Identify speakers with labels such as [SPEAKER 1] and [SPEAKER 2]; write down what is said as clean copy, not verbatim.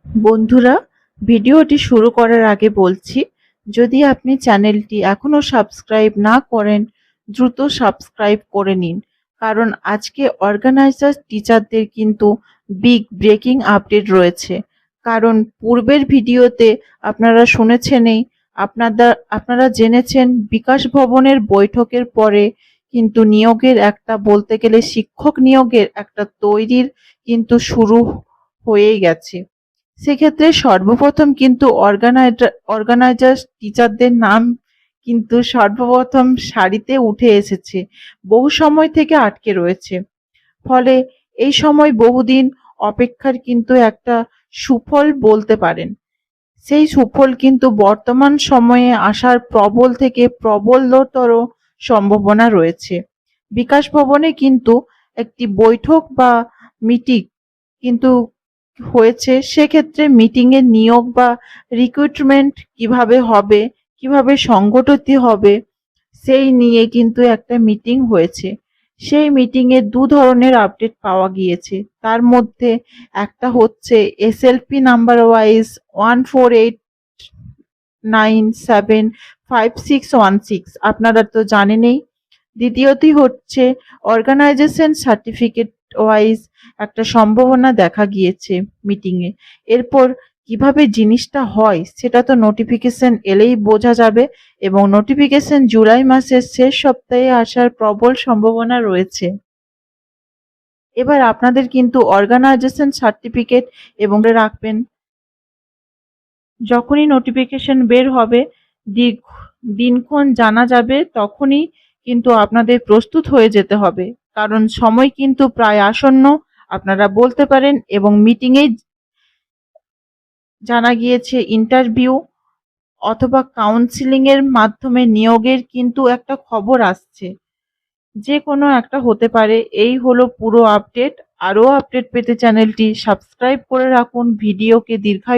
[SPEAKER 1] বন্ধুরা, ভিডিওটি শুরু করার আগে বলছি, যদি আপনি চ্যানেলটি এখনও সাবস্ক্রাইব না করেন দ্রুত সাবস্ক্রাইব করে নিন, কারণ আজকে অর্গানাইজার টিচারদের কিন্তু বিগ ব্রেকিং আপডেট রয়েছে। কারণ পূর্বের ভিডিওতে আপনারা শুনেছেনই, আপনারা জেনেছেন বিকাশ ভবনের বৈঠকের পরে কিন্তু নিয়োগের একটা, বলতে গেলে শিক্ষক নিয়োগের একটা তৈরির কিন্তু শুরু হয়েই গেছে। সেক্ষেত্রে সর্বপ্রথম কিন্তু অর্গানাইজার টিচারদের নাম কিন্তু সর্বপ্রথম সারিতে উঠে এসেছে, বহু সময় থেকে আটকে রয়েছে। ফলে এই সময় বহুদিন অপেক্ষার কিন্তু একটা সুফল বলতে পারেন। সেই সুফল কিন্তু বর্তমান সময়ে আসার প্রবল থেকে প্রবলতর সম্ভাবনা রয়েছে। বিকাশ ভবনে কিন্তু একটি বৈঠক বা মিটিং কিন্তু হয়েছে। সেক্ষেত্রে মিটিংয়ে নিয়োগ বা রিক্রুটমেন্ট কিভাবে হবে, কিভাবে সংগঠিত হবে, সেই নিয়ে কিন্তু একটা মিটিং হয়েছে। সেই মিটিংয়ে দু ধরনের আপডেট পাওয়া গিয়েছে। তার মধ্যে একটা হচ্ছে এসএলপি নাম্বার ওয়াইজ 14897561 আপনারা তো জানেনই। দ্বিতীয়টি হচ্ছে অর্গানাইজেশন সার্টিফিকেট ওয়াইজ একটা সম্ভাবনা দেখা গিয়েছে মিটিংয়ে। এরপর কিভাবে জিনিসটা হয় সেটা তো নোটিফিকেশন এলেই বোঝা যাবে, এবং নোটিফিকেশন জুলাই মাসের শেষ সপ্তাহে আসার প্রবল সম্ভাবনা রয়েছে। এবার আপনাদের কিন্তু অর্গানাইজেশন সার্টিফিকেট এবং রাখবেন, যখনই নোটিফিকেশন বের হবে, দিনক্ষণ জানা যাবে, তখনই কিন্তু আপনাদের প্রস্তুত হয়ে যেতে হবে, কারণ সময় কিন্তু প্রায় আসন্ন আপনারা বলতে পারেন। এবং মিটিংয়ে জানা গিয়েছে ইন্টারভিউ অথবা কাউন্সিলিং এর মাধ্যমে নিয়োগের কিন্তু একটা খবর আসছে, যে কোনো একটা হতে পারে। এই হলো পুরো আপডেট। আরও আপডেট পেতে চ্যানেলটি সাবস্ক্রাইব করে রাখুন। ভিডিওকে দীর্ঘায়িত